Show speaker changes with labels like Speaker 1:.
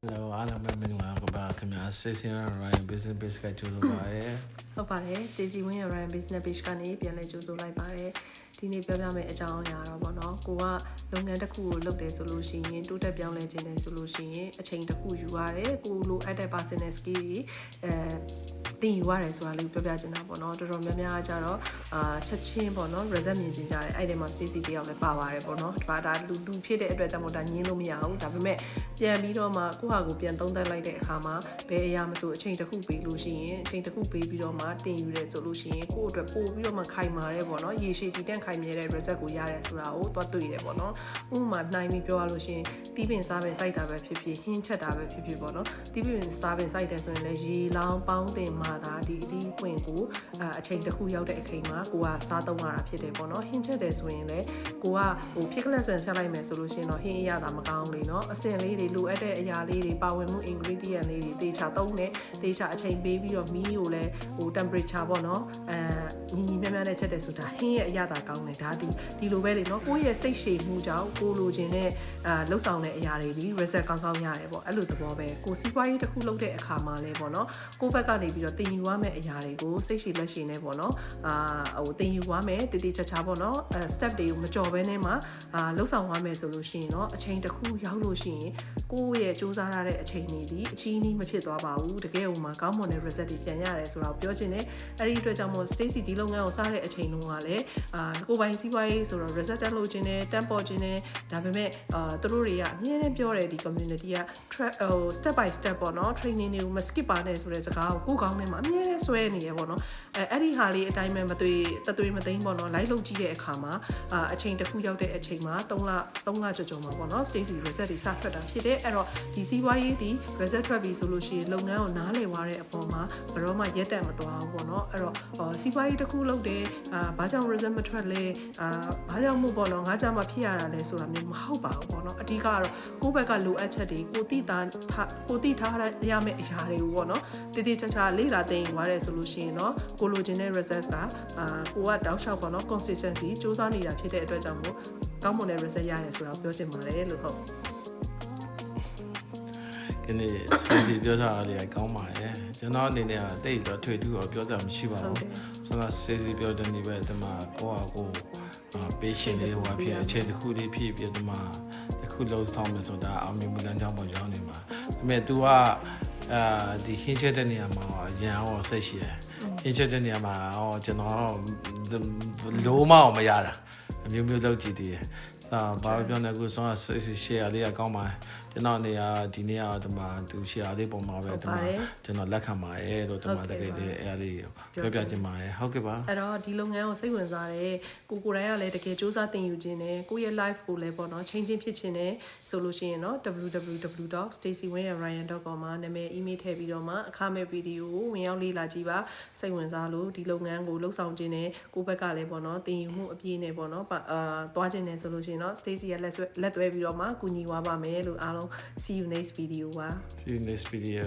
Speaker 1: Hello အားလုံးပဲမင်္ဂလာပါခင်ဗျာ Station Ryan Business Page ကကြိုဆိုပါရစေ
Speaker 2: ဟုတ်ပါတယ် Stacy Win Ryan Business Page ကနေပြန်လည်ကြိုဆိုလိုက်ပါတယ်ဒီနေ့ပြောပြမယ့်အကြောင်းအရာတော့ပေါ့နော်ကိုကလုပ်ငန်းတစ်ခုကိုလုပ်တယ်ဆိုလို့ရှိရင်တိုးတက်ပြောင်းလဲခြင်းတယ်ဆိုလို့ရှိရင်အချိန်တစ်ခုယူရတယ်ကိုလိုအပ်တဲ့ personal skill တွေတင်ယူရတယ်ဆိုတာလေးပြောပြချင်တာပေါ့နော်တော်တော်များများကကြတော့ချက်ချင်းပေါ့နော် result မြင်ချင်ကြတယ်အဲ့ဒီမှာ Stacy တယောက်လည်းပါပါတယ်ပေါ့နော်ဒါလူဖြစ်တဲ့အတွက်ကြောင့်မို့ဒါညင်းလို့မရဘူးဒါပေမဲ့ပြန်ပြီးတော့မှကိုဟာကိုပြန်သုံးသပ်လိုက်တဲ့အခါမှာဘယ်အရာမဆိုအချိန်တစ်ခုပေးလို့ရှိရင်အချိန်တစ်ခုပေးပြီးတော့မှတင်ယူရဲဆိုလို့ရှိရင်ကိုယ့်အတွက်ပို့ပြီးတော့မှခိုင်မာရဲပေါ့နော်ရေရှည်တည်တံ့ခိုင်မြဲတဲ့ result ကိုရတယ်ဆိုတာကိုသွားတွေ့ရတယ်ပေါ့နော်ဥပမာနိုင်ပြီးပြောရလို့ရှိရင်တီးပင်စားပင်စိုက်တာပဲဖြစ်ဖြစ်ဟင်းချက်တာပဲဖြစ်ဖြစ်ပေါ့နော်တီးပင်စားပင်စိုက်တယ်ဆိုရင်လည်းရေလောင်းပေါင်းတင်မှသာဒီပွင့်ကိုအချိန်တစ်ခုရောက်တဲ့အချိန်မှာကိုကစားသုံးရတာဖြစ်တယ်ပေါ့နော်ဟင်းချက်တယ်ဆိုရင်လည်းကိုကဖြစ်ကလတ်ဆန်ဆက်လိုက်မယ်ဆိုလို့ရှိရင်တော့ဟင်းအရသာမကောင်းလေနော်အစင်လေးတွေလိုအပ်တဲ့အရာလေးတွေပါဝင်မှု ingredient လေးတွေတေချာသုံးတယ်တေချာအချိန်ပေးပြီးတော့မီးကိုလည်းtemperature ပေါ့နော်ညီမြမြနဲ့ချက်တယ်ဆိုတာဟင်းရဲ့အရသာကောင်းတယ်ဒါဒီလိုပဲလေနော်ကိုယ့်ရဲ့စိတ်ရှည်မှုကြောင့်ကိုလိုချင်တဲ့လှုပ်ဆောင်တဲ့အရာတွေဒီ result ကောင်းကောင်းရတယ်ပေါ့အဲ့လိုသဘောပဲကိုစီးပွားရေးတစ်ခုလုပ်တဲ့အခါမှာလဲပေါ့နော်ကိုယ့်ဘက်ကနေပြီးတော့တင်ယူရမယ့်အရာတွေကိုစိတ်ရှည်လက်ရှည်နဲ့ပေါ့နော်တင်ယူရမယ်တည်တည်ချာချာပေါ့နော်step တွေကိုမကြော်ဘဲနဲ့မှလှုပ်ဆောင်ရမယ်ဆိုလို့ရှိရင်တော့အချိန်တစ်ခုရောက်လို့ရှိရင်ကိုယ့်ရဲ့စူးစမ်းရတဲ့အချိန်တွေဒီအချင်းကြီးမဖြစ်သွားပါဘူးတကယ်ဟိုမှာကောင်းမွန်တဲ့ result တွေပြန်ရတယ်ဆိုတာကိုပြောချင်တယ်အဲ့ဒီအတွက်ကြောင့်မို့ Stacy ဒီလုပ်ငန်းကိုစတဲ့အချိန်တုန်းကလည်းကိုယ်ပိုင်စီးပွားရေးဆိုတော့ result တက်လို့ခြင်းနဲ့တန်ပေါ်ခြင်းနဲ့ဒါပေမဲ့သူတို့တွေကအမြဲတမ်းပြောတယ်ဒီ community ကstep by step ပေါ့နော် training တွေကိုမ skip ပါနဲ့ဆိုတဲ့စကားကိုကိုယ်ကောင်းထဲမှာအမြဲတမ်းဆွဲနေရပေါ့နော်အဲ့ဒီဟာလေးအတိုင်းပဲမသွေးမသိမ်းပေါ့နော် live လုပ်ကြည့်တဲ့အခါမှာအချိန်တစ်ခုရောက်တဲ့အချိန်မှာ3လကြော်မှာပေါ့နော် Stacy result တွေစထွက်တာဖြစ်တယ်အဲ့တော့ဒီစီးပွားရေးဒီ result ထွက်ပြီဆိုလို့ရှိရင်လုပ်ငန်းကိုနားလည်သွားတဲ့အပေါ်မှာဘယ်တော့မှရက်တက်မသွားဘူးပေါ့နော်အဲ့တော့စီးပွားရေးတစ်ခုလုပ်တယ်ဘာကြောင့် result မထွက်လဲဘာကြောင့်မို့ပေါ့နော်ငါကြောင့်မဖြစ်ရတာလဲဆိုတာမျိုးမဟုတ်ပါဘူးပေါ့နော်အဓိကကတော့ကိုယ့်ဘက်ကလိုအပ်ချက်တွေကိုတိထားရမယ့်အရာတွေကိုပေါ့နော်တည်တည်ချာချာလေ့လာသင်ယူရတယ်ဆိုလို့ရှိရင်တော့ကိုလိုချင်တဲ့ results ကကိုကတောက်လျှောက်ပေါ့နော် consistency စူးစမ်းနေတာဖြစ်တဲ့အတွက်ကြောင့်မို့ကောင်းမွန်တဲ့ result ရတယ်ဆိုတာပြောချင်ပါတယ်လို့ဟုတ်
Speaker 1: ဒီနေ့ Stacy ပြောတာလေးကောင်းပါရဲ့ကျွန်တော်အနေနဲ့တိတ်တော့ထွေတူတော့ပြောတာမရှိပါဘူးဆိုတော့ Stacy ပြောတဲ့နေ့ပဲဒီမှာကိုပေးရှင်လေးဟိုဖြစ်အချိန်တစ်ခုလေးဖြစ်ပြီးဒီမှာတစ်ခုလုံးဆောင်မယ်ဆိုတာအောင်မြင်မှုလမ်းကြောင်းပေါ်ရောက်နေမှာဒါပေမဲ့ तू ကဒီဟင်းချက်တဲ့နေရာမှာရန်အောင်စိတ်ရှိတယ်ဟင်းချက်တဲ့နေရာမှာကျွန်တော်လုံးမအောင်မရတာအမျိုးမျိုးလုပ်ကြည့်သေးတယ်ဘာပြောနေကူဆောင်းဆစ် share လေးကောင်းပါကျွန်တော်နေရာဒီနေ့ဒီမှာသူ share လေးပုံမှာပဲဒီမှာကျွန်တော်လက်ခံပါရဲ့လို့ဒီမှာတကယ်လေးအဲ့လေးပြောပြချင်ပါရဲ့ဟုတ်ကဲ့ပါ
Speaker 2: အဲ့တော့ဒီလုပ်ငန်းကိုစိတ်ဝင်စားတယ်ကိုယ်တိုင်ကလည်းတကယ်စူးစမ်းသင်ယူခြင်းနဲ့ကိုယ့်ရဲ့ life ကိုလည်းပေါ့နော် change ဖြစ်ခြင်းနဲ့ဆိုလို့ရှိရင်တော့ www.stacywinryan.com မှာနာမည် email ထည့်ပြီးတော့မှအခမဲ့ဗီဒီယိုကိုဝင်ရောက်လေ့လာကြည့်ပါစိတ်ဝင်စားလို့ဒီလုပ်ငန်းကိုလှုပ်ဆောင်ခြင်းနဲ့ကိုယ့်ဘက်ကလည်းပေါ့နော်သင်ယူမှုအပြည့်နဲ့ပေါ့နော်သွားခြင်းနဲ့ဆိုလို့ရှိရင်တော့ Stacy ရဲ့လက်သွဲပြီးတော့မှကူညီသွားပါမယ်လို့အားလုံး see you next video ပါ
Speaker 1: see you next video